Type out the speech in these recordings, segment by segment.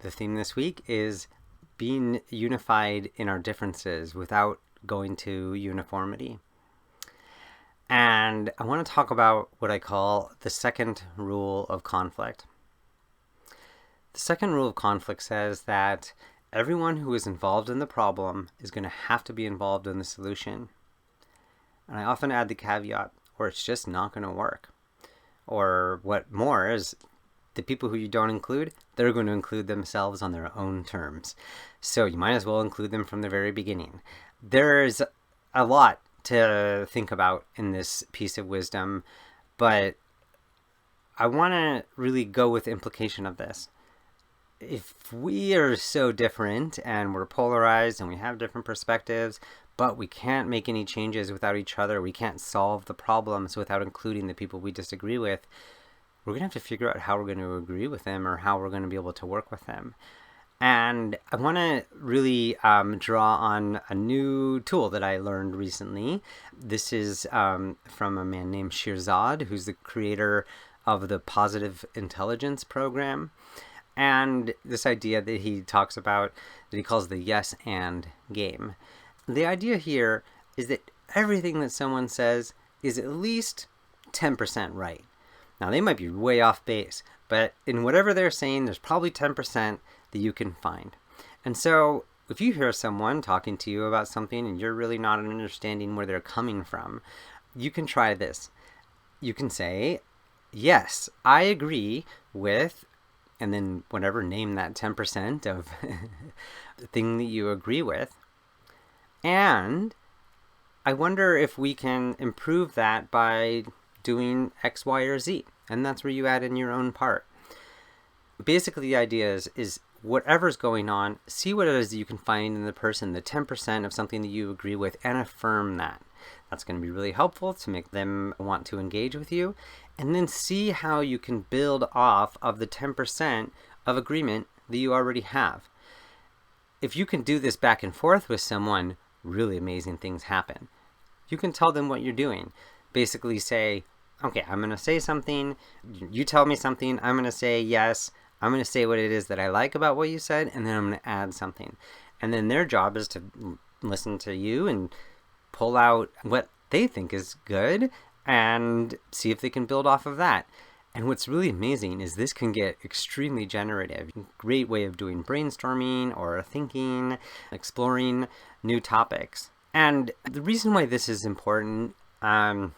The theme this week is being unified in our differences without going to uniformity. And I want to talk about what I call the second rule of conflict. The second rule of conflict says that everyone who is involved in the problem is going to have to be involved in the solution. And I often add the caveat, or it's just not going to work. Or what more is, the people who you don't include, they're going to include themselves on their own terms. So you might as well include them from the very beginning. There's a lot to think about in this piece of wisdom, but I want to really go with the implication of this. If we are so different and we're polarized and we have different perspectives, but we can't make any changes without each other, we can't solve the problems without including the people we disagree with, we're going to have to figure out how we're going to agree with them or how we're going to be able to work with them. And I want to really draw on a new tool that I learned recently. This is from a man named Shirzad, who's the creator of the Positive Intelligence program. And this idea that he talks about, that he calls the yes and game. The idea here is that everything that someone says is at least 10% right. Now, they might be way off base, but in whatever they're saying, there's probably 10% that you can find. And so if you hear someone talking to you about something and you're really not understanding where they're coming from, you can try this. You can say, yes, I agree with, and then whatever, name that 10% of the thing that you agree with. And I wonder if we can improve that by doing X, Y, or Z. And that's where you add in your own part. Basically, the idea is whatever's going on, see what it is that you can find in the person, the 10% of something that you agree with, and affirm that. That's going to be really helpful to make them want to engage with you. And then see how you can build off of the 10% of agreement that you already have. If you can do this back and forth with someone, really amazing things happen. You can tell them what you're doing. Basically say, okay, I'm going to say something, you tell me something, I'm going to say yes, I'm going to say what it is that I like about what you said, and then I'm going to add something. And then their job is to listen to you and pull out what they think is good and see if they can build off of that. And what's really amazing is this can get extremely generative. Great way of doing brainstorming or thinking, exploring new topics. And the reason why this is important,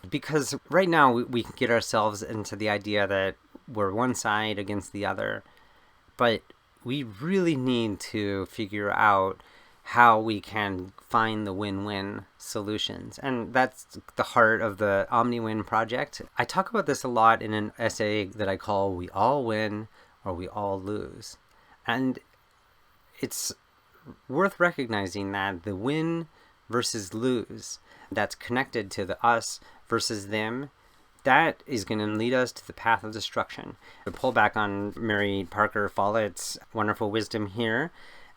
because right now we can get ourselves into the idea that we're one side against the other, but we really need to figure out how we can find the win-win solutions. And that's the heart of the Omni-Win project. I talk about this a lot in an essay that I call We All Win or We All Lose. And it's worth recognizing that the win versus lose, that's connected to the us versus them, that is going to lead us to the path of destruction. To pull back on Mary Parker Follett's wonderful wisdom here,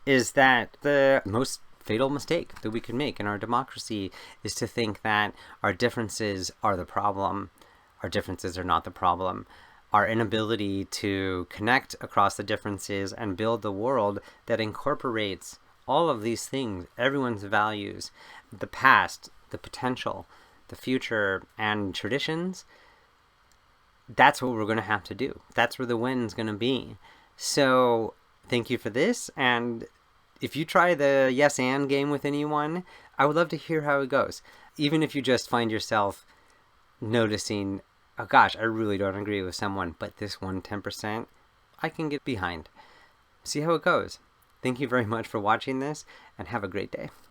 is that the most fatal mistake that we can make in our democracy is to think that our differences are the problem. Our differences are not the problem. Our inability to connect across the differences and build the world that incorporates all of these things, everyone's values, the past, the potential, the future, and traditions, that's what we're going to have to do. That's where the win's going to be. So thank you for this, and if you try the yes and game with anyone, I would love to hear how it goes. Even if you just find yourself noticing, oh gosh, I really don't agree with someone, but this 10%, I can get behind. See how it goes. Thank you very much for watching this, and have a great day.